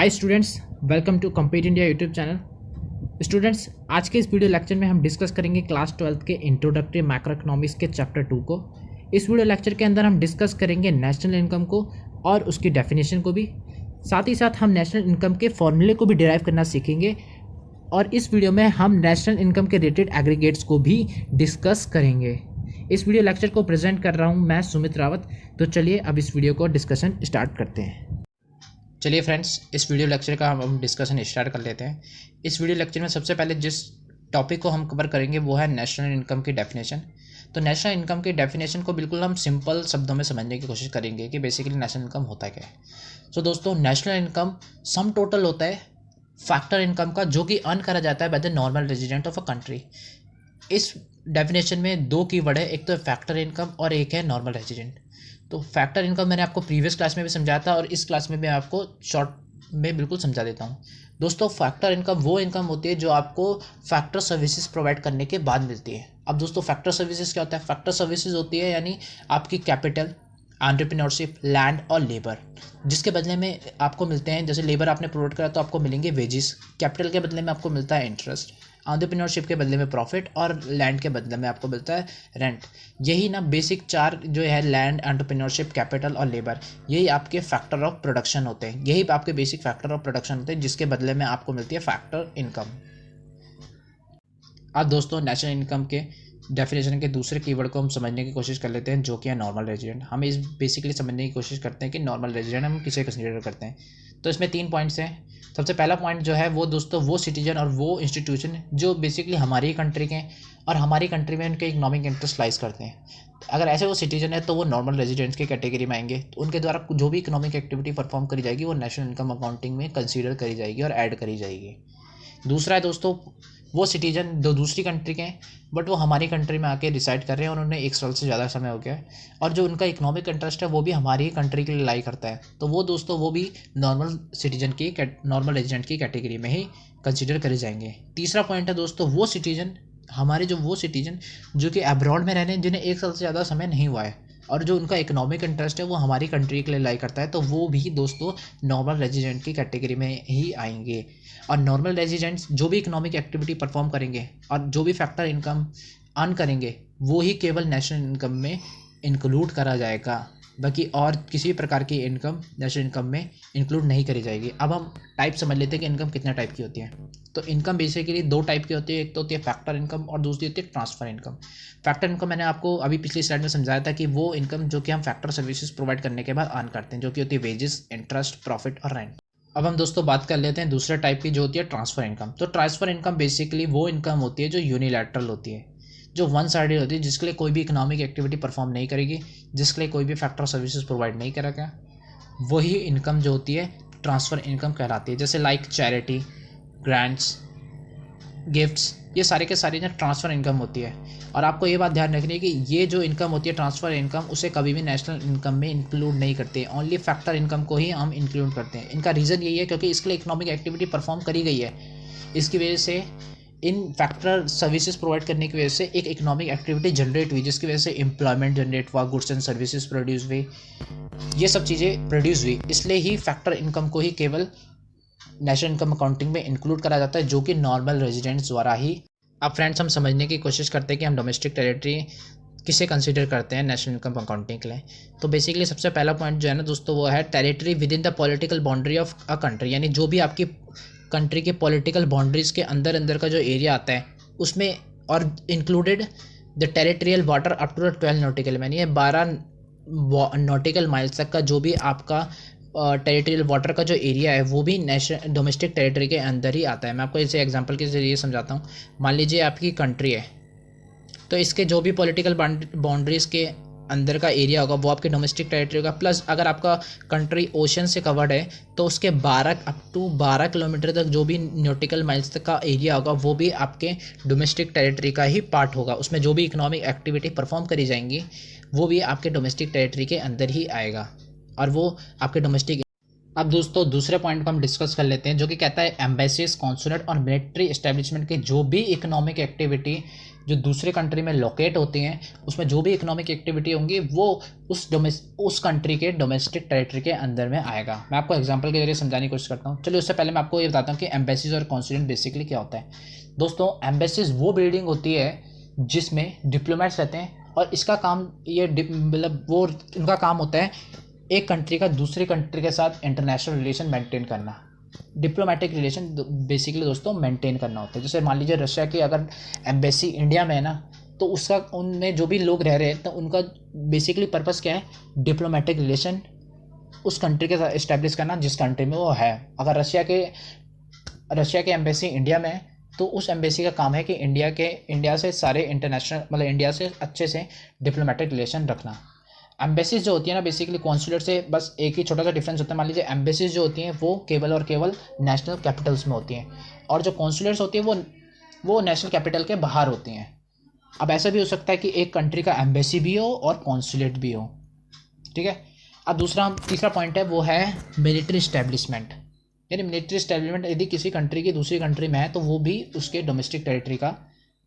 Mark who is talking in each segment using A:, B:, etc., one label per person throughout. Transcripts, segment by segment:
A: Hi students, welcome to Compete India YouTube channel. Students, आज के इस वीडियो लेक्चर में हम डिस्कस करेंगे क्लास 12 के इंट्रोडक्टरी मैक्रो इकोनॉमिक्स के चैप्टर 2 को। इस वीडियो लेक्चर के अंदर हम डिस्कस करेंगे नेशनल इनकम को और उसकी डेफिनेशन को भी। साथ ही साथ हम नेशनल इनकम के फॉर्मूले को भी डिराइव करना सीखेंगे और इस वीडियो में हम नेशनल इनकम के रिलेटेड एग्रीगेट्स को भी डिस्कस करेंगे। इस वीडियो लेक्चर को प्रेजेंट कर रहा हूँ मैं सुमित रावत। तो चलिए अब इस वीडियो को डिस्कशन स्टार्ट करते हैं। चलिए फ्रेंड्स, इस वीडियो लेक्चर का हम डिस्कशन स्टार्ट कर लेते हैं। इस वीडियो लेक्चर में सबसे पहले जिस टॉपिक को हम कवर करेंगे वो है नेशनल इनकम की डेफिनेशन। तो नेशनल इनकम की डेफिनेशन को बिल्कुल हम सिंपल शब्दों में समझने की कोशिश करेंगे कि बेसिकली नेशनल इनकम होता क्या है। सो दोस्तों, नेशनल इनकम सम टोटल होता है फैक्टर इनकम का जो कि अर्न करा जाता है by the normal resident of a country. इस डेफिनेशन में दो कीवर्ड है, एक तो फैक्टर इनकम और एक है नॉर्मल रेजिडेंट। तो फैक्टर इनकम मैंने आपको प्रीवियस क्लास में भी समझाया था और इस क्लास में भी आपको शॉर्ट में बिल्कुल समझा देता हूँ। दोस्तों, फैक्टर इनकम वो इनकम होती है जो आपको फैक्टर सर्विसेज प्रोवाइड करने के बाद मिलती है। अब दोस्तों, फैक्टर सर्विसेज क्या होता है? फैक्टर सर्विसेज होती है यानी आपकी कैपिटल, एंटरप्रेन्योरशिप, लैंड और लेबर, जिसके बदले में आपको मिलते हैं। जैसे लेबर आपने प्रोवाइड करा तो आपको मिलेंगे वेजेस, कैपिटल के बदले में आपको मिलता है इंटरेस्ट, एंटरप्रेन्योरशिप के बदले में प्रॉफिट और लैंड के बदले में आपको मिलता है रेंट। यही ना बेसिक चार जो है, लैंड, एंटरप्रेन्योरशिप, कैपिटल और लेबर, यही आपके फैक्टर ऑफ प्रोडक्शन होते हैं। यही आपके बेसिक फैक्टर ऑफ प्रोडक्शन होते हैं जिसके बदले में आपको मिलती है फैक्टर इनकम। अब दोस्तों, नेशनल इनकम के डेफिनेशन के दूसरे कीवर्ड को हम समझने की कोशिश कर लेते हैं जो कि है नॉर्मल रेजिडेंट। हम इस बेसिकली समझने की कोशिश करते हैं कि नॉर्मल रेजिडेंट हम किसे कंसीडर करते हैं। तो इसमें 3 पॉइंट्स हैं। सबसे पहला पॉइंट जो है वो दोस्तों वो सिटीजन और वो इंस्टीट्यूशन जो बेसिकली हमारी ही कंट्री के हैं और हमारी कंट्री में उनके इकोनॉमिक इंटरेस्ट लाइज करते हैं। अगर ऐसे वो सिटीजन है तो वो नॉर्मल रेजिडेंट्स की कैटेगरी में आएंगे। तो उनके द्वारा जो भी इकोनॉमिक एक्टिविटी परफॉर्म करी जाएगी वो नेशनल इनकम अकाउंटिंग में कंसीडर करी जाएगी और ऐड करी जाएगी। दूसरा है दोस्तों वो सिटीजन जो दूसरी कंट्री के हैं बट वो हमारी कंट्री में आके रिसाइड कर रहे हैं और उन्होंने 1 साल से ज़्यादा समय हो गया है और जो उनका इकोनॉमिक इंटरेस्ट है वो भी हमारी ही कंट्री के लिए लाई करता है। तो वो दोस्तों वो भी नॉर्मल सिटीजन की, नॉर्मल रेजिडेंट की कैटेगरी में ही कंसिडर करे जाएंगे। तीसरा पॉइंट है दोस्तों वो सिटीजन, हमारे जो वो सिटीजन जो कि अब्रॉड में रहने जिन्हें 1 साल से ज़्यादा समय नहीं हुआ है और जो उनका इकोनॉमिक इंटरेस्ट है वो हमारी कंट्री के लिए लाई करता है। तो वो भी दोस्तों नॉर्मल रेजिडेंट की कैटेगरी में ही आएंगे। और नॉर्मल रेजिडेंट्स जो भी इकोनॉमिक एक्टिविटी परफॉर्म करेंगे और जो भी फैक्टर इनकम अर्न करेंगे वो ही केवल नेशनल इनकम में इंक्लूड करा जाएगा। बाकी और किसी प्रकार की इनकम नेशनल इनकम में इंक्लूड नहीं करी जाएगी। अब हम टाइप समझ लेते हैं कि इनकम कितना टाइप की होती है। तो इनकम बेसिकली 2 टाइप की होती है, एक तो होती है फैक्टर इनकम और दूसरी होती है ट्रांसफ़र इनकम। फैक्टर इनकम मैंने आपको अभी पिछली स्लाइड में समझाया था कि वो इनकम जो कि हम फैक्टर सर्विसेज प्रोवाइड करने के बाद अर्न करते हैं, जो कि होती है वेजेस, इंटरेस्ट, प्रॉफिट और रेंट। अब हम दोस्तों बात कर लेते हैं दूसरे टाइप की जो होती है ट्रांसफ़र इनकम। तो ट्रांसफ़र इनकम बेसिकली वो इनकम होती है जो यूनिलैटरल होती है, जो वन साइडेड होती है, जिसके लिए कोई भी इकोनॉमिक एक्टिविटी परफॉर्म नहीं करेगी, जिसके लिए कोई भी फैक्टर सर्विसेज प्रोवाइड नहीं करेगा, वही इनकम जो होती है ट्रांसफ़र इनकम कहलाती है। जैसे लाइक चैरिटी, ग्रांट्स, गिफ्ट्स, ये सारे के सारे ना ट्रांसफ़र इनकम होती है। और आपको ये बात ध्यान रखनी है कि ये जो इनकम होती है ट्रांसफ़र इनकम, उसे कभी भी नेशनल इनकम में इंक्लूड नहीं करते, ओनली फैक्टर इनकम को ही हम इंक्लूड करते हैं। इनका रीज़न यही है क्योंकि इसके लिए इकोनॉमिक एक्टिविटी परफॉर्म करी गई है। इसकी वजह से इन फैक्टर सर्विसेज प्रोवाइड करने की वजह से एक इकोनॉमिक एक्टिविटी जनरेट हुई, जिसकी वजह से एम्प्लॉयमेंट जनरेट हुआ, गुड्स एंड सर्विसेज प्रोड्यूस हुई, ये सब चीज़ें प्रोड्यूस हुई। इसलिए ही फैक्टर इनकम को ही केवल नेशनल इनकम अकाउंटिंग में इंक्लूड करा जाता है, जो कि नॉर्मल रेजिडेंट्स द्वारा ही। अब फ्रेंड्स, हम समझने की कोशिश करते हैं कि हम डोमेस्टिक टेरिटरी किसे कंसीडर करते हैं नेशनल इनकम अकाउंटिंग के लिए। तो बेसिकली सबसे पहला पॉइंट जो है ना दोस्तों वो है territory with in the political boundary of a country, यानी जो भी आपकी कंट्री के पॉलिटिकल बाउंड्रीज़ के अंदर का जो एरिया आता है उसमें, और included the territorial water up to the 12 nautical man, ये 12 नॉटिकल माइल्स तक का जो भी आपका टेरिटोरियल वाटर का जो एरिया है वो भी नेशनल डोमेस्टिक टेरिटरी के अंदर ही आता है। मैं आपको इसे एग्जांपल के जरिए समझाता हूँ। मान लीजिए आपकी कंट्री है, तो इसके जो भी पॉलिटिकल बाउंड्रीज़ के अंदर का एरिया होगा वो आपके डोमेस्टिक टेरिटरी होगा। प्लस अगर आपका कंट्री ओशन से कवर्ड है तो उसके 12 किलोमीटर तक जो भी नॉटिकल माइल्स तक का एरिया होगा वो भी आपके डोमेस्टिक टेरिटरी का ही पार्ट होगा। उसमें जो भी इकोनॉमिक एक्टिविटी परफॉर्म करी जाएंगी वो भी आपके डोमेस्टिक टेरिटरी के अंदर ही आएगा और वो आपके डोमेस्टिक। अब दोस्तों दूसरे पॉइंट को हम डिस्कस कर लेते हैं जो कि कहता है एम्बेसीज, कॉन्सुलेट और मिलिट्री एस्टेब्लिशमेंट के जो भी इकोनॉमिक एक्टिविटी जो दूसरे कंट्री में लोकेट होती हैं उसमें जो भी इकोनॉमिक एक्टिविटी होंगी वो उस कंट्री के डोमेस्टिक टेरिटरी के अंदर में आएगा। मैं आपको एग्जांपल के जरिए समझाने की कोशिश करता हूँ। चलिए उससे पहले मैं आपको ये बताता हूँ कि एम्बेसीज और कॉन्सुलेट बेसिकली क्या होता है। दोस्तों एम्बेसीज वो बिल्डिंग होती है जिसमें डिप्लोमेट्स रहते हैं और इसका काम ये मतलब वो उनका काम होता है एक कंट्री का दूसरे कंट्री के साथ इंटरनेशनल रिलेशन मेंटेन करना, डिप्लोमेटिक रिलेशन बेसिकली दोस्तों मेंटेन करना होता है। जैसे मान लीजिए रशिया की अगर एम्बेसी इंडिया में है ना, तो उसका उनमें जो भी लोग रह रहे हैं तो उनका बेसिकली पर्पस क्या है, डिप्लोमेटिक रिलेशन उस कंट्री के साथ इस्टेब्लिश करना जिस कंट्री में वो है। अगर रशिया के एम्बेसी इंडिया में है तो उस एम्बेसी का काम है कि इंडिया से सारे इंटरनेशनल मतलब इंडिया से अच्छे से डिप्लोमेटिक रिलेशन रखना। एम्बेसीज जो होती है ना बेसिकली कॉन्सुलेट से बस एक ही छोटा सा डिफरेंस होता है। मान लीजिए एम्बेसीज जो होती हैं वो केवल और केवल नेशनल कैपिटल्स में होती हैं और जो कॉन्सुलेट्स होती हैं वो नेशनल कैपिटल के बाहर होती हैं। अब ऐसा भी हो सकता है कि एक कंट्री का एम्बेसी भी हो और कॉन्सुलेट भी हो, ठीक है। अब तीसरा पॉइंट है वो है मिलिट्री इस्टेब्लिशमेंट। यानी मिलिट्री इस्टेब्लिशमेंट यदि किसी कंट्री की दूसरी कंट्री में है तो वो भी उसके डोमेस्टिक टेरिटरी का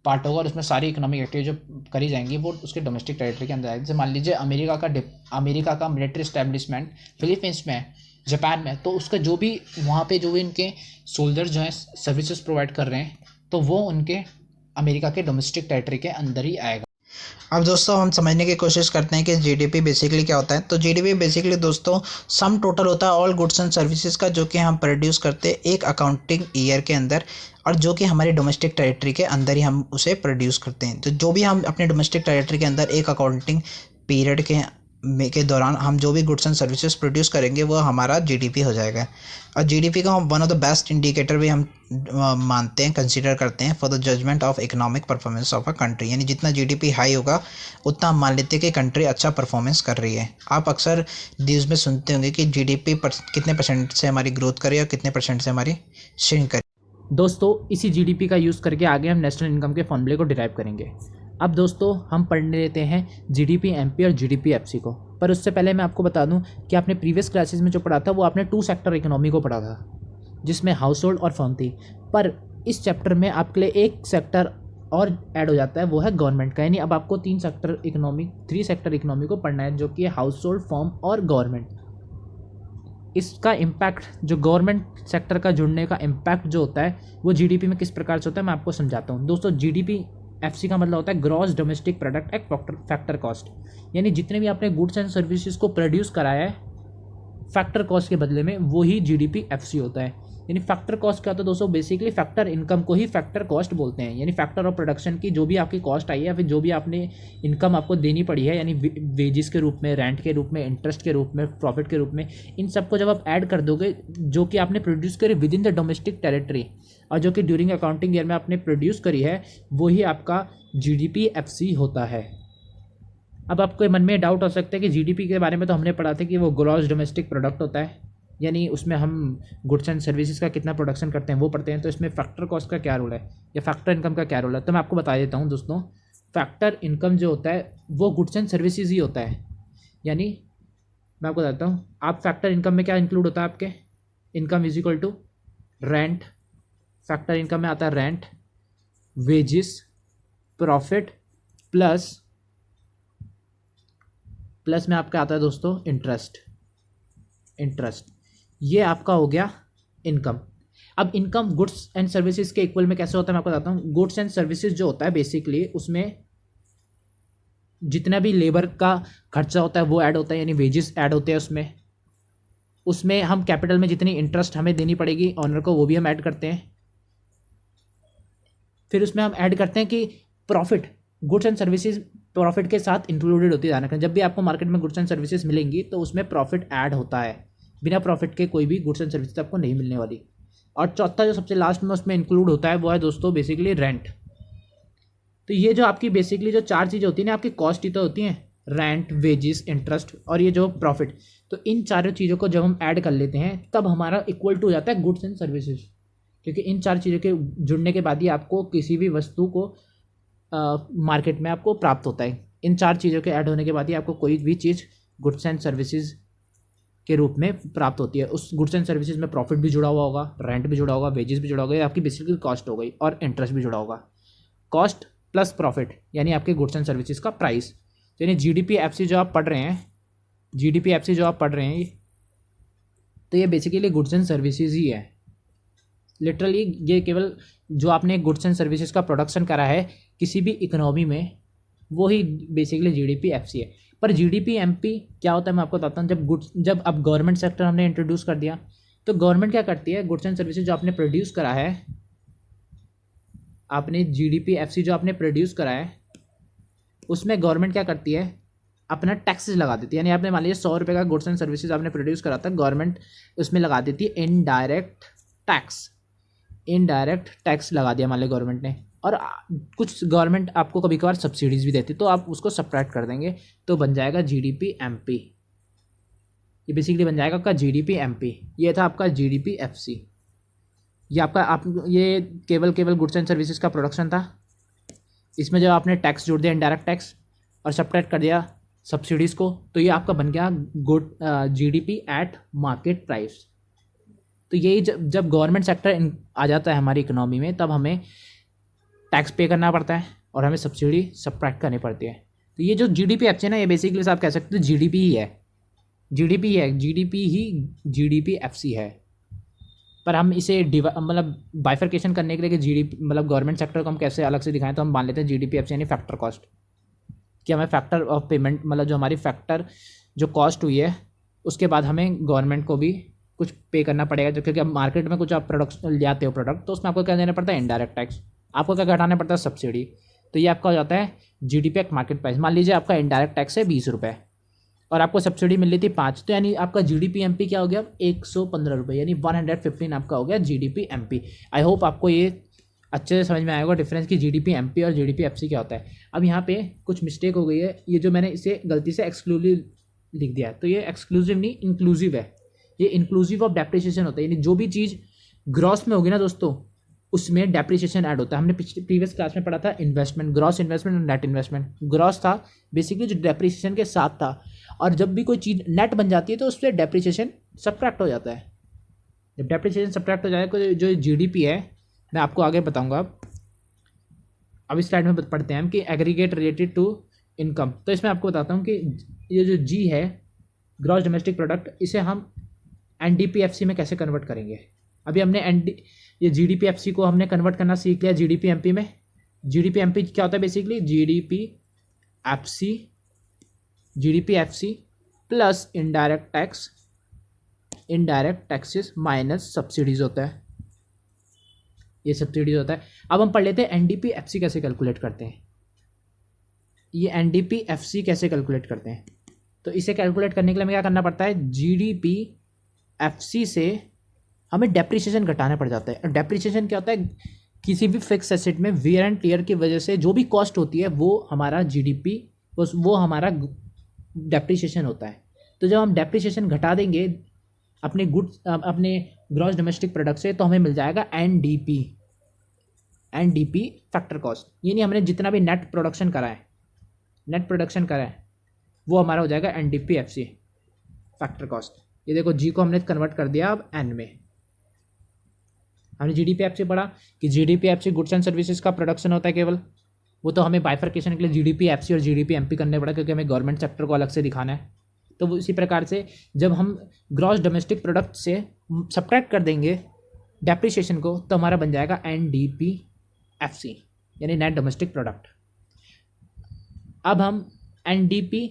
A: पार्ट होगा और उसमें सारी इकोनॉमिक एक्टिविटी जो करी जाएंगी वो उसके डोमेस्टिक टेरिटरी के अंदर आएगी। जैसे मान लीजिए अमेरिका का मिलिट्री इस्टेब्लिशमेंट फिलीपींस में है, जापान में, तो उसका जो भी वहाँ पे जो भी इनके सोल्जर्स जो हैं सर्विसेज प्रोवाइड कर रहे हैं तो वो उनके अमेरिका के डोमेस्टिक टेरिटरी के अंदर ही आएगा।
B: अब दोस्तों हम समझने की कोशिश करते हैं कि जीडीपी बेसिकली क्या होता है। तो जीडीपी बेसिकली दोस्तों सम टोटल होता है ऑल गुड्स एंड सर्विसेज का, जो कि हम प्रोड्यूस करते हैं एक अकाउंटिंग ईयर के अंदर और जो कि हमारे डोमेस्टिक टेरिटरी के अंदर ही हम उसे प्रोड्यूस करते हैं। तो जो भी हम अपने डोमेस्टिक टेरिटरी के अंदर एक अकाउंटिंग पीरियड के दौरान हम जो भी गुड्स एंड सर्विसेज प्रोड्यूस करेंगे वो हमारा जीडीपी हो जाएगा। और जीडीपी का हम one of the best indicator भी हम मानते हैं, कंसीडर करते हैं for the judgement of economic performance of a country. यानी जितना जीडीपी हाई होगा उतना हम मान लेते हैं कि कंट्री अच्छा परफॉर्मेंस कर रही है। आप अक्सर न्यूज़ में सुनते होंगे कि जीडीपी कितने परसेंट से हमारी ग्रोथ करे और कितने परसेंट से हमारी श्रिंक करे।
A: दोस्तों इसी जीडीपी का यूज़ करके आगे हम नेशनल इनकम के फॉर्मूले को डिराइव करेंगे। अब दोस्तों हम पढ़ने लेते हैं जीडीपी एमपी और जीडीपी एफसी को, पर उससे पहले मैं आपको बता दूं कि आपने प्रीवियस क्लासेस में जो पढ़ा था वो आपने 2 सेक्टर इकोनॉमी को पढ़ा था जिसमें हाउस होल्ड और फर्म थी। पर इस चैप्टर में आपके लिए एक सेक्टर और ऐड हो जाता है, वो है गवर्नमेंट का। यानी अब आपको 3 सेक्टर इकोनॉमी को पढ़ना है जो कि हाउस होल्ड, फर्म और गवर्नमेंट। इसका इम्पैक्ट जो गवर्नमेंट सेक्टर का जुड़ने का इम्पैक्ट जो होता है वो जीडीपी में किस प्रकार से होता है मैं आपको समझाता हूँ। दोस्तों जीडीपी एफसी का मतलब होता है ग्रॉस डोमेस्टिक प्रोडक्ट एक फैक्टर कॉस्ट। यानी जितने भी आपने गुड्स एंड सर्विसेज को प्रोड्यूस कराया है फैक्टर कॉस्ट के बदले में वो ही जीडीपी एफसी होता है। यानी फैक्टर कॉस्ट क्या होता है दोस्तों, बेसिकली फैक्टर इनकम को ही फैक्टर कॉस्ट बोलते हैं। यानी फैक्टर ऑफ प्रोडक्शन की जो भी आपकी कॉस्ट आई है या फिर जो भी आपने इनकम आपको देनी पड़ी है, यानी वेजेस के रूप में, रेंट के रूप में, इंटरेस्ट के रूप में, प्रॉफिट के रूप में, इन सबको जब आप ऐड कर दोगे जो कि आपने प्रोड्यूस करी with in the domestic territory और जो कि ड्यूरिंग अकाउंटिंग ईयर में आपने प्रोड्यूस करी है, वही आपका जीडीपी एफसी होता है। अब आपके मन में डाउट हो सकता है कि जीडीपी के बारे में तो हमने पढ़ा था कि वो ग्रॉस डोमेस्टिक प्रोडक्ट होता है, यानी उसमें हम गुड्स एंड सर्विसेज का कितना प्रोडक्शन करते हैं वो पढ़ते हैं। तो इसमें फैक्टर कॉस्ट का क्या रोल है या फैक्टर इनकम का क्या रोल है, तो मैं आपको बता देता हूँ दोस्तों। फैक्टर इनकम जो होता है वो गुड्स एंड सर्विसेज ही होता है। यानी मैं आपको बताता हूँ, आप फैक्टर इनकम में क्या इंक्लूड होता है, आपके income is equal to rent. Factor income में आता है रेंट, वेजेस, प्रॉफिट प्लस में आपका आता है दोस्तों इंटरेस्ट। ये आपका हो गया इनकम। अब इनकम गुड्स एंड सर्विसेज के इक्वल में कैसे होता है मैं आपको बताता हूँ। गुड्स एंड सर्विसेज जो होता है बेसिकली उसमें जितना भी लेबर का खर्चा होता है वो ऐड होता है, यानी वेजेस ऐड होते हैं उसमें हम कैपिटल में जितनी इंटरेस्ट हमें देनी पड़ेगी ऑनर को वो भी हम ऐड करते हैं। फिर उसमें हम ऐड करते हैं कि profit, goods and services profit के साथ इंक्लूडेड होती है। ध्यान रखना, जब भी आपको मार्केट में गुड्स एंड सर्विसेज मिलेंगी तो उसमें प्रॉफिट ऐड होता है, बिना प्रॉफिट के कोई भी गुड्स एंड सर्विसेज आपको नहीं मिलने वाली। और चौथा जो सबसे लास्ट में उसमें इंक्लूड होता है वो है दोस्तों बेसिकली रेंट। तो ये जो आपकी बेसिकली जो 4 चीज़ें होती हैं ना आपकी कॉस्ट ही तो होती हैं, रेंट, वेजेस, इंटरेस्ट और ये जो प्रॉफिट। तो इन चारों चीज़ों को जब हम ऐड कर लेते हैं तब हमारा इक्वल टू हो जाता है गुड्स एंड सर्विसेज, क्योंकि इन 4 चीज़ों के जुड़ने के बाद ही आपको किसी भी वस्तु को मार्केट में आपको प्राप्त होता है। इन 4 चीज़ों के ऐड होने के बाद ही आपको कोई भी चीज़ गुड्स एंड सर्विसेज के रूप में प्राप्त होती है। उस गुड्स एंड सर्विसेज में प्रॉफिट भी जुड़ा हुआ होगा, रेंट भी जुड़ा होगा, वेजेस भी जुड़ा होगा, आपकी बेसिकली कॉस्ट हो गई और इंटरेस्ट भी जुड़ा होगा। कॉस्ट प्लस प्रॉफिट यानी आपके गुड्स एंड सर्विसेज का प्राइस। तो यानी GDP-FC जो आप पढ़ रहे हैं, GDP-FC जो आप पढ़ रहे हैं, तो ये बेसिकली गुड्स एंड सर्विसेज ही है। लिटरली ये केवल जो आपने गुड्स एंड सर्विसेज का प्रोडक्शन करा है किसी भी इकोनॉमी में, वो ही बेसिकली GDP-FC है। पर GDP-MP क्या होता है मैं आपको बताता हूँ। जब अब गवर्नमेंट सेक्टर हमने इंट्रोड्यूस कर दिया, तो गवर्नमेंट क्या करती है, गुड्स एंड सर्विसेज जो आपने प्रोड्यूस करा है, आपने GDP-FC जो आपने प्रोड्यूस करा है, उसमें गवर्नमेंट क्या करती है, अपना टैक्सेस लगा देती है। यानी आपने मान लीजिए 100 रुपये का गुड्स एंड सर्विसेज आपने प्रोड्यूस करा था, गवर्नमेंट उसमें लगा देती है इनडायरेक्ट टैक्स। इनडायरेक्ट टैक्स लगा दिया मान लीजिए गवर्नमेंट ने, और कुछ गवर्नमेंट आपको कभी कभार सब्सिडीज़ भी देती, तो आप उसको सब्ट्रैक्ट कर देंगे तो बन जाएगा GDP-MP। ये बेसिकली बन जाएगा आपका GDP-MP। ये था आपका GDP-FC। ये आपका ये केवल गुड्स एंड सर्विसेज का प्रोडक्शन था। इसमें जब आपने टैक्स जोड़ दिया इनडायरेक्ट टैक्स और सब्ट्रैक्ट कर दिया सब्सिडीज़ को, तो ये आपका बन गया GDP एट मार्केट प्राइस। तो यही जब गवर्नमेंट सेक्टर आ जाता है हमारी इकोनॉमी में, तब हमें टैक्स पे करना पड़ता है और हमें सब्सिडी सब्ट्रैक्ट करनी पड़ती है। तो ये जो GDP-FC है ना, ये बेसिकली आप कह सकते हो GDP ही है, GDP ही है, GDP ही GDP-FC है। पर हम इसे मतलब बाइफर्केशन करने के लिए कि GDP मतलब गवर्नमेंट सेक्टर को हम कैसे अलग से दिखाएं, तो हम मान लेते हैं GDP-FC यानी फैक्टर कॉस्ट, कि हमें फैक्टर ऑफ पेमेंट मतलब जो हमारी फैक्टर जो कॉस्ट हुई है उसके बाद हमें गवर्नमेंट को भी कुछ पे करना पड़ेगा। जो क्योंकि अब मार्केट में कुछ आप प्रोडक्ट ले आते हो प्रोडक्ट, तो उसमें आपको क्या देना पड़ता है, इनडायरेक्ट टैक्स। आपको क्या घटाना पड़ता है, सब्सिडी। तो ये आपका हो जाता है GDP एट मार्केट प्राइस। मान लीजिए आपका इनडायरेक्ट टैक्स है 20 रुपये और आपको सब्सिडी मिल रही थी 5, तो यानी आपका GDP-MP क्या हो गया, 115 रुपये, यानी 115 आपका हो गया GDP-MP। आई होप आपको ये अच्छे से समझ में आएगा डिफरेंस कि GDP-MP और GDP-FC क्या होता है। अब यहाँ पे कुछ मिस्टेक हो गई है, ये जो मैंने इसे गलती से एक्सक्लूसिव लिख दिया है, तो ये एक्सक्लूसिव नहीं इंक्लूसिव है। ये इंक्लूसिव ऑफ डेप्रिसिएशन होता है, यानी जो भी चीज़ ग्रॉस में होगी ना दोस्तों, उसमें डेप्रिसिएशन ऐड होता है। हमने प्रीवियस क्लास में पढ़ा था इन्वेस्टमेंट, ग्रॉस इन्वेस्टमेंट और नेट इन्वेस्टमेंट। ग्रॉस था बेसिकली जो डेप्रिसिएशन के साथ था, और जब भी कोई चीज़ नेट बन जाती है तो उससे डेप्रिसिएशन सब्ट्रैक्ट हो जाता है। जब डेप्रिसिएशन सब्ट्रैक्ट हो जाएगा तो जो GDP है, मैं आपको आगे बताऊंगा। अब इस स्लाइड में पढ़ते हैं हम कि एग्रीगेट रिलेटेड टू इनकम। तो इसमें आपको बताता हूँ कि ये जो G है, ग्रॉस डोमेस्टिक प्रोडक्ट, इसे हम NDP-FC में कैसे कन्वर्ट करेंगे। अभी हमने ये GDP-FC को हमने कन्वर्ट करना सीख लिया GDP-MP में। GDP-MP क्या होता है basically, GDP-FC plus indirect tax, indirect taxes minus subsidies होता है, ये सब्सिडीज होता है। अब हम पढ़ लेते हैं NDP-FC कैसे कैलकुलेट करते हैं। ये NDP-FC कैसे कैलकुलेट करते हैं, तो इसे कैलकुलेट करने के लिए हमें क्या करना पड़ता है, GDP-FC से हमें डेप्रिसिएशन घटाना पड़ जाता है। डेप्रिसिएशन क्या होता है, किसी भी फिक्स एसेट में वियर एंड टियर की वजह से जो भी कॉस्ट होती है वो हमारा GDP, वो हमारा डेप्रिसिएशन होता है। तो जब हम डेप्रिसिएशन घटा देंगे अपने गुड्स अपने ग्रॉस डोमेस्टिक प्रोडक्ट से, तो हमें मिल जाएगा NDP फैक्टर कॉस्ट। यानी हमने जितना भी नेट प्रोडक्शन करा है वो हमारा हो जाएगा NDP-FC फैक्टर कॉस्ट। ये देखो G को हमने कन्वर्ट कर दिया अब N में। हमने GDP-FC पढ़ा कि GDP-FC गुड्स एंड सर्विसेज का प्रोडक्शन होता है केवल, वो तो हमें बाइफर्केशन के लिए GDP-FC और GDP-MP करने पड़ा, क्योंकि हमें गवर्नमेंट सेक्टर को अलग से दिखाना है। तो वो इसी प्रकार से जब हम ग्रॉस डोमेस्टिक प्रोडक्ट से सब्ट्रैक्ट कर देंगे डेप्रिसिएशन को, तो हमारा बन जाएगा NDP-FC यानी नेट डोमेस्टिक प्रोडक्ट। अब हम NDP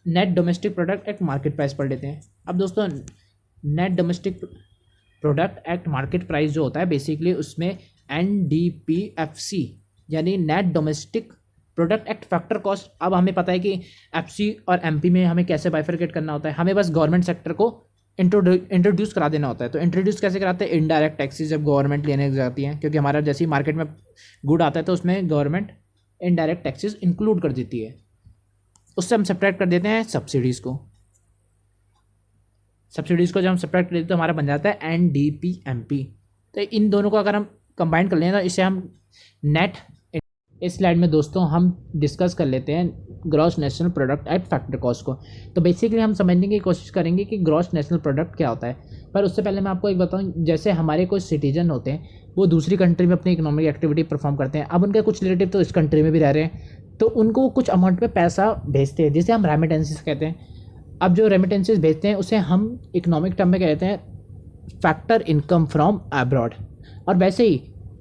A: net domestic product at market price पढ़ लेते हैं। अब दोस्तों net domestic product at market price जो होता है बेसिकली, उसमें NDP-FC यानी net domestic product at factor cost. अब हमें पता है कि FC और MP में हमें कैसे बाइफरकेट करना होता है, हमें बस गवर्नमेंट सेक्टर को इंट्रोड्यूस करा देना होता है। तो इंट्रोड्यूस कैसे कराते हैं, इनडायरेक्ट टैक्सेस जब गवर्नमेंट लेने जाती है, क्योंकि हमारा जैसे ही मार्केट में गुड आता है तो उसमें गवर्नमेंट इनडायरेक्ट टैक्सेस इंक्लूड कर देती है, उससे हम सब्ट्रैक्ट कर देते हैं सब्सिडीज़ को। जब हम सब्ट्रैक्ट कर देते हैं तो हमारा बन जाता है NDP-MP। तो इन दोनों को अगर हम कंबाइन कर लें तो इसे हम नेट इस स्लाइड में दोस्तों हम डिस्कस कर लेते हैं gross national product at factor cost को। तो बेसिकली हम समझने की कोशिश करेंगे कि ग्रॉस नेशनल प्रोडक्ट क्या होता है। पर उससे पहले मैं आपको एक बताऊं, जैसे हमारे कुछ सिटीजन होते हैं वो दूसरी कंट्री में अपनी इकोनॉमिक एक्टिविटी परफॉर्म करते हैं। अब उनके कुछ रिलेटिव तो इस कंट्री में भी रह रहे हैं, तो उनको वो कुछ अमाउंट में पैसा भेजते हैं जिसे हम रेमिटेंसेस कहते हैं। अब जो रेमिटेंसेस भेजते हैं उसे हम इकोनॉमिक टर्म में कहते हैं फैक्टर इनकम फ्रॉम अब्रॉड। और वैसे ही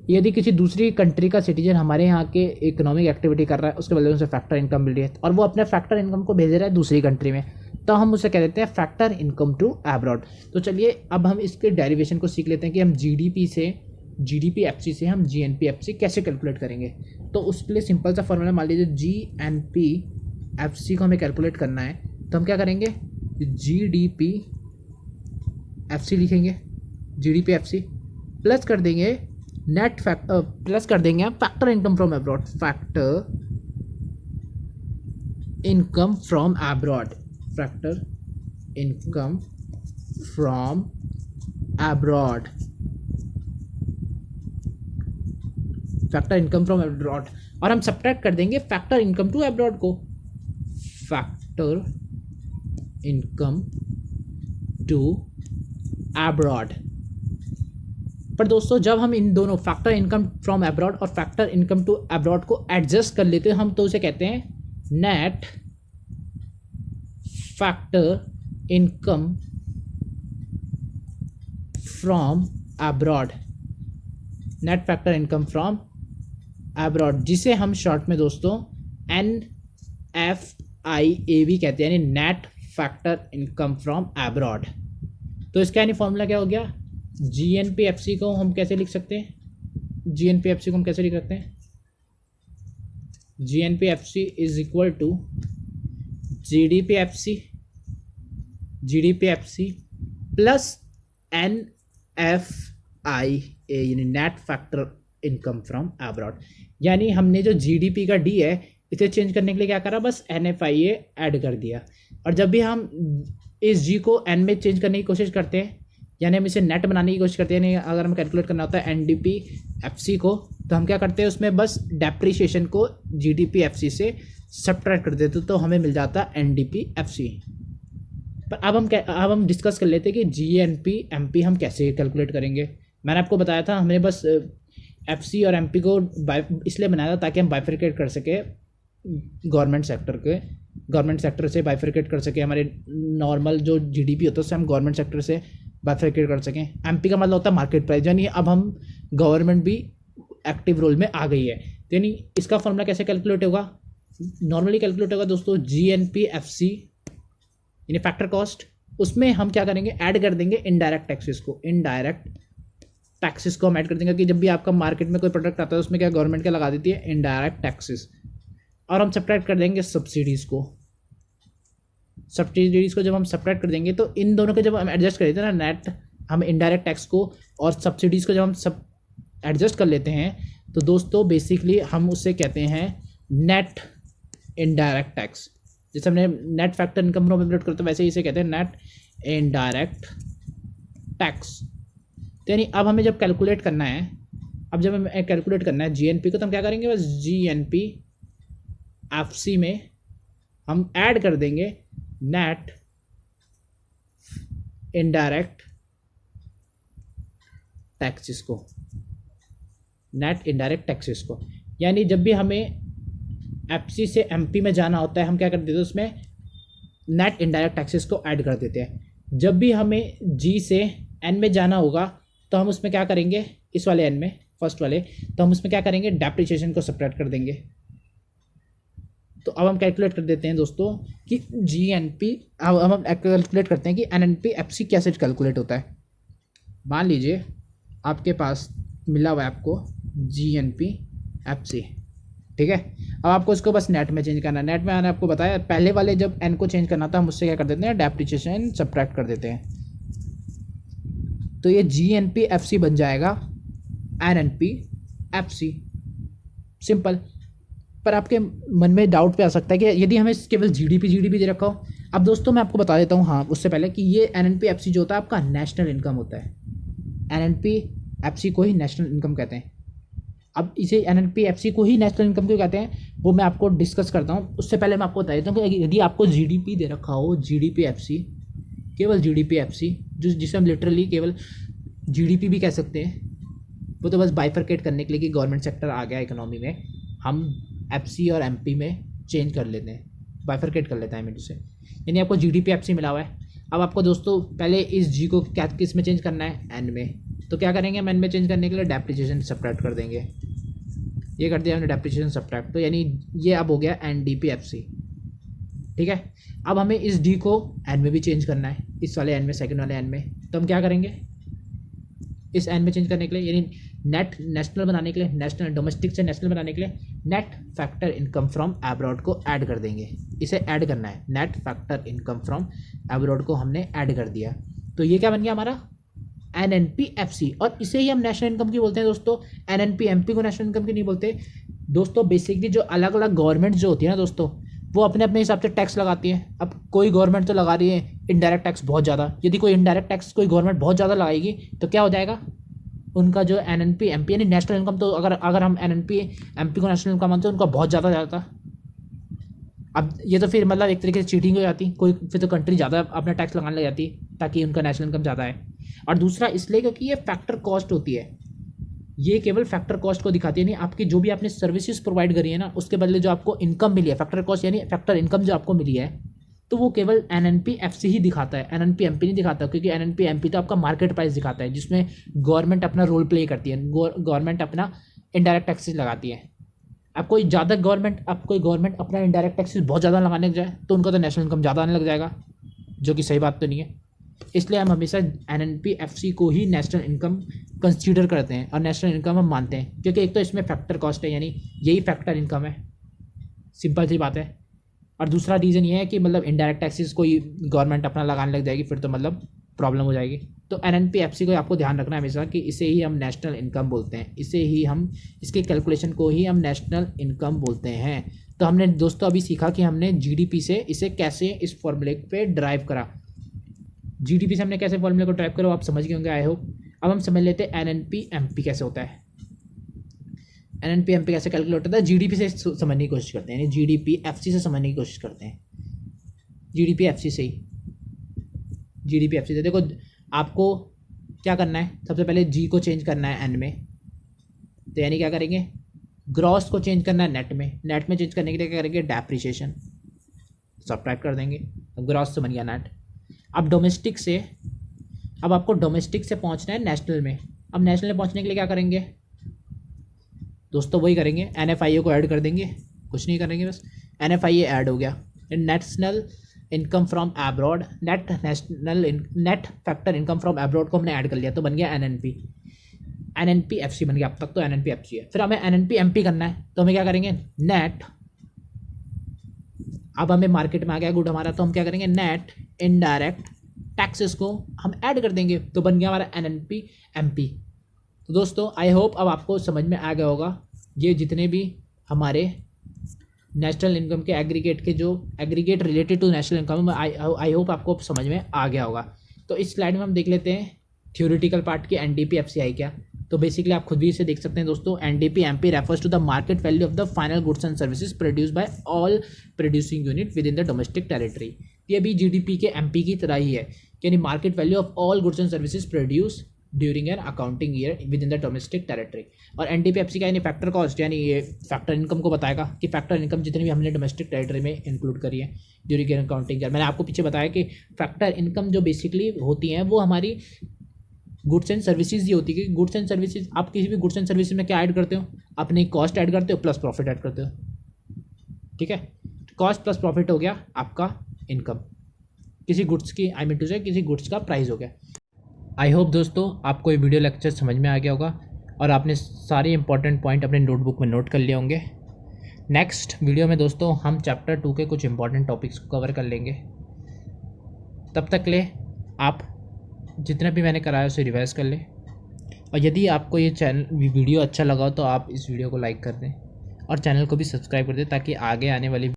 A: यदि किसी दूसरी कंट्री का सिटीजन हमारे यहाँ के इकोनॉमिक एक्टिविटी कर रहा है, उसके बदले में उसे फैक्टर इनकम मिल रही है और वो अपने फैक्टर इनकम को भेज रहा है दूसरी कंट्री में, तो हम उसे कह देते हैं फैक्टर इनकम टू अब्रॉड। तो चलिए अब हम इसके डेरिवेशन को सीख लेते हैं कि हम जीडीपी एफसी से हम जीएनपी एफसी कैसे कैलकुलेट करेंगे। तो उसके लिए सिंपल सा फॉर्मूला, मान लीजिए जीएनपी एफसी को हमें कैलकुलेट करना है, तो हम क्या करेंगे, जीडीपी एफसी लिखेंगे, जीडीपी एफसी प्लस कर देंगे नेट प्लस कर देंगे हम factor income from abroad, factor income from abroad, factor income from abroad, factor income from abroad. और हम सब्ट्रैक्ट कर देंगे फैक्टर इनकम टू अब्रॉड को, फैक्टर इनकम टू अब्रॉड। पर दोस्तों जब हम इन दोनों फैक्टर इनकम फ्रॉम अब्रॉड और फैक्टर इनकम टू अब्रॉड को एडजस्ट कर लेते हैं हम, तो उसे कहते हैं net factor income from abroad, net factor income from abroad, जिसे हम शॉर्ट में दोस्तों NFIAB कहते हैं, यानी net factor income from abroad. तो इसका यानी फॉर्मूला क्या हो गया, जीएनपीएफसी को हम कैसे लिख सकते हैं, जीएनपीएफसी को हम कैसे लिख सकते हैं, GNPFC is equal to GDPFC plus NFIA यानी net factor income from abroad. यानी हमने जो जीडीपी का डी है इसे चेंज करने के लिए क्या करा, बस NFIA ऐड कर दिया। और जब भी हम इस जी को एन में चेंज करने की कोशिश करते हैं, यानी हम इसे नेट बनाने की कोशिश करते हैं, यानी अगर हम कैलकुलेट करना होता है एनडीपीएफसी को, तो हम क्या करते हैं उसमें बस डेप्रिसिएशन को जीडीपीएफसी से सब्ट्रैक्ट कर देते, तो हमें मिल जाता है एनडीपीएफसी। पर अब हम डिस्कस कर लेते हैं कि जीएनपीएमपी हम कैसे कैलकुलेट करेंगे। मैंने आपको बताया था हमने बस एफसी और एमपी को इसलिए बनाया था ताकि हम बाइफरकेट कर सके गवर्नमेंट सेक्टर से बाइफरकेट कर सके, हमारे नॉर्मल जो जीडीपी होता है उससे हम गवर्नमेंट सेक्टर से बाइफरकेट कर सकें। एमपी का मतलब होता है मार्केट प्राइस, यानी अब हम गवर्नमेंट भी एक्टिव रोल में आ गई है। तो यानी इसका फॉर्मूला कैसे कैलकुलेट होगा, नॉर्मली कैलकुलेट होगा दोस्तों जीएनपीएफसी यानी फैक्टर कॉस्ट, उसमें हम क्या करेंगे, ऐड कर देंगे इनडायरेक्ट टैक्सेस को हम ऐड कर देंगे कि जब भी आपका मार्केट में कोई प्रोडक्ट आता है उसमें क्या गवर्नमेंट क्या लगा देती है, इनडायरेक्ट टैक्सेस। और हम सब्ट्रैक्ट कर देंगे सब्सिडीज़ को जब हम सब्ट्रैक्ट कर देंगे तो इन दोनों के जब हम एडजस्ट कर देते हैं ना, नेट हम इनडायरेक्ट टैक्स को और सब्सिडीज़ को जब हम सब एडजस्ट कर लेते हैं, तो दोस्तों बेसिकली हम उससे कहते हैं नेट इनडायरेक्ट टैक्स। जैसे हमने net factor income from abroad करते वैसे ही इसे कहते हैं नेट इनडायरेक्ट टैक्स। तो यानी अब हमें जब कैलकुलेट करना है, जीएनपी को, तो हम क्या करेंगे, बस जीएनपीएफसी में हम ऐड कर देंगे नेट इनडायरेक्ट टैक्सेस को। यानी जब भी हमें एफसी से एमपी में जाना होता है हम क्या कर देते हैं, उसमें नेट इनडायरेक्ट टैक्सेस को ऐड कर देते हैं। जब भी हमें जी से एन में जाना होगा तो हम उसमें क्या करेंगे, इस वाले एन में फर्स्ट वाले, तो हम उसमें क्या करेंगे, डेप्रिसिएशन को सब्ट्रैक्ट कर देंगे। तो अब हम कैलकुलेट कर देते हैं दोस्तों कि अब हम कैलकुलेट करते हैं कि एनएनपीएफसी कैसे कैलकुलेट होता है। मान लीजिए आपके पास मिला हुआ है आपको जीएनपीएफसी, ठीक है। अब आपको इसको बस नेट में चेंज करना है। नेट में मैंने आपको बताया पहले वाले जब एन को चेंज करना था हम उससे क्या कर देते हैं, डेप्रिसिएशन सब्ट्रैक्ट कर देते हैं। तो ये जीएनपीएफसी बन जाएगा एनएनपीएफसी, सिंपल। पर आपके मन में डाउट पे आ सकता है कि यदि हमें केवल जीडीपी दे रखा हो। अब दोस्तों मैं आपको बता देता हूँ, हाँ उससे पहले, कि ये एनएनपीएफसी जो होता है आपका नेशनल इनकम होता है। एनएनपीएफसी को ही नेशनल इनकम कहते हैं।
C: अब इसे NNP-FC को ही नेशनल इनकम क्यों कहते हैं वो मैं आपको डिस्कस करता हूँ। उससे पहले मैं आपको बता देता हूँ कि यदि आपको GDP दे रखा हो, GDP-FC, केवल GDP-FC, जिसे हम लिटरली केवल GDP भी कह सकते हैं, वो तो बस बाइफरकेट करने के लिए कि गवर्नमेंट सेक्टर आ गया इकोनॉमी में, हम FC और MP में चेंज कर लेते हैं, बाइफरकेट कर लेते हैं मीन से, यानी आपको GDP-FC मिला हुआ है। अब आपको दोस्तों पहले इस G को क्या किस में चेंज करना है, N में। तो क्या करेंगे हम N में चेंज करने के लिए डेप्रिसिएशन सब्ट्रैक्ट कर देंगे। ये कर दिया हमने डेप्रिसिएशन सब्ट्रैक्ट, तो यानी ये अब हो गया NDP-FC, ठीक है। अब हमें इस D को N में भी चेंज करना है, इस वाले N में, सेकंड वाले N में। तो हम क्या करेंगे, इस N में चेंज करने के लिए यानी नेट नेशनल बनाने के लिए, नेशनल डोमेस्टिक से नेशनल बनाने के लिए net factor income from abroad को ऐड कर देंगे। इसे ऐड करना है, net factor income from abroad को हमने ऐड कर दिया। तो ये क्या बन गया हमारा NNP-FC, और इसे ही हम नेशनल इनकम की बोलते हैं दोस्तों। NNP-MP को नेशनल इनकम की नहीं बोलते दोस्तों। बेसिकली जो अलग अलग गवर्नमेंट जो होती है ना दोस्तों, वो अपने अपने हिसाब से टैक्स लगाती है। अब कोई गवर्नमेंट तो लगा रही है इनडायरेक्ट टैक्स बहुत ज़्यादा, यदि कोई इनडायरेक्ट टैक्स कोई गवर्नमेंट बहुत ज़्यादा लगाएगी तो क्या हो जाएगा, उनका जो NNP-MP यानी नेशनल इनकम, तो अगर हम NNP-MP को नेशनल इनकम मानते हैं, उनका बहुत ज़्यादा जाता। अब ये तो फिर मतलब एक तरीके से चीटिंग हो जाती, कोई फिर तो कंट्री ज़्यादा अपना टैक्स लगाने लग जाती ताकि उनका नेशनल इनकम ज़्यादा है। और दूसरा इसलिए क्योंकि ये फैक्टर कॉस्ट होती है, ये केवल फैक्टर कॉस्ट को दिखाती है, नहीं आपकी जो भी आपने सर्विसेज प्रोवाइड करी है ना, उसके बदले जो आपको इनकम मिली है, फैक्टर कॉस्ट यानी फैक्टर इनकम जो आपको मिली है, तो वो केवल NNP-FC ही दिखाता है, NNP-MP नहीं दिखाता। क्योंकि NNP-MP तो आपका मार्केट प्राइस दिखाता है, जिसमें गवर्नमेंट अपना रोल प्ले करती है, गवर्नमेंट अपना इनडायरेक्ट टैक्सेस लगाती है। अब कोई गवर्नमेंट अपना इनडायरेक्ट टैक्सेस बहुत ज़्यादा लगाने लग जाए तो उनका तो नेशनल इनकम ज़्यादा आने लग जाएगा, जो कि सही बात तो नहीं है। इसलिए हम हमेशा NNP-FC को ही नेशनल इनकम कंसीडर करते हैं और नेशनल इनकम हम मानते हैं, क्योंकि एक तो इसमें फैक्टर कॉस्ट है, यानी यही फैक्टर इनकम है, सिंपल सी बात है। और दूसरा रीज़न ये है कि मतलब इनडायरेक्ट टैक्सेस कोई गवर्नमेंट अपना लगाने लग जाएगी, फिर तो मतलब प्रॉब्लम हो जाएगी। तो NNP-FC को आपको ध्यान रखना है हमेशा कि इसे ही हम नेशनल इनकम बोलते हैं, इसे ही हम इसके कैलकुलेशन को ही हम नेशनल इनकम बोलते हैं। तो हमने दोस्तों अभी सीखा कि हमने GDP से इसे कैसे इस फॉर्मूले पे ड्राइव करा, GDP से हमने कैसे फॉर्मूले को ड्राइव करो, आप समझ गए होंगे आई होप। अब हम समझ लेते हैं NNP-MP कैसे होता है। NNP-MP कैसे कैलकुलेट होता है, GDP से समझने की कोशिश करते हैं, यानी GDP-FC से समझने की कोशिश करते हैं, GDP-FC से ही, GDP-FC से। देखो आपको क्या करना है, सबसे पहले G को चेंज करना है N में, तो यानी क्या करेंगे, ग्रॉस को चेंज करना है नेट में चेंज करने के लिए क्या करेंगे, डेप्रिसिएशन सब्ट्रैक्ट कर देंगे, ग्रॉस से बन गया नेट। अब डोमेस्टिक से, अब आपको डोमेस्टिक से पहुंचना है नेशनल में। अब नेशनल में पहुंचने के लिए क्या करेंगे दोस्तों, वही करेंगे, NFIA को ऐड कर देंगे, कुछ नहीं करेंगे बस NFIA ऐड हो गया, national income from abroad, net factor income from abroad को हमने ऐड कर लिया, तो बन गया NNP-FC बन गया। अब तक तो NNP-FC है। फिर हमें NNP-MP करना है, तो हमें क्या करेंगे, नेट, अब हमें मार्केट में आ गया गुड हमारा, तो हम क्या करेंगे, नेट इनडायरेक्ट टैक्सेस को हम ऐड कर देंगे, तो बन गया हमारा NNP-MP। तो दोस्तों आई होप अब आपको समझ में आ गया होगा, ये जितने भी हमारे नेशनल इनकम के एग्रीगेट के जो aggregate related to national income, I hope आपको समझ में आ गया होगा। तो इस स्लाइड में हम देख लेते हैं थ्योरेटिकल पार्ट की NDP-FC आई क्या। तो बेसिकली आप खुद भी इसे देख सकते हैं दोस्तों, NDP-MP refers to the market value of the final goods and services produce by all producing unit within the domestic territory. ये भी GDP के MP की तरह ही है, यानी market value of all goods and services produce during an accounting year with in the domestic territory. और NDP-FC का यानी फैक्टर कॉस्ट, यानी ये फैक्टर इनकम को बताएगा कि फैक्टर इनकम जितनी भी हमने डोमेस्टिक टेरिटरी में इंक्लूड करी है ड्यूरिंग एन अकाउंटिंग ईयर। मैंने आपको पीछे बताया कि फैक्टर इनकम जो बेसिकली होती हैं वो हमारी गुड्स एंड सर्विसेज ही होती है। कि गुड्स एंड सर्विसेज, आप किसी भी गुड्स एंड सर्विसेज में क्या ऐड करते हो, अपनी कॉस्ट ऐड करते हो प्लस प्रॉफिट ऐड करते हो, ठीक है। कॉस्ट प्लस प्रॉफिट हो गया आपका इनकम, किसी गुड्स की, आई मीन टू से किसी गुड्स का प्राइस हो गया। आई होप दोस्तों आपको ये वीडियो लेक्चर समझ में आ गया होगा और आपने सारे इंपॉर्टेंट पॉइंट अपने नोटबुक में नोट कर लिए होंगे। नेक्स्ट वीडियो में दोस्तों हम चैप्टर 2 के कुछ इंपॉर्टेंट टॉपिक्स को कवर कर लेंगे। तब तक ले आप जितना भी मैंने कराया उसे रिवाइज कर लें, और यदि आपको ये वीडियो अच्छा लगा हो तो आप इस वीडियो को लाइक कर दें और चैनल को भी सब्सक्राइब कर दें, ताकि आगे आने वाली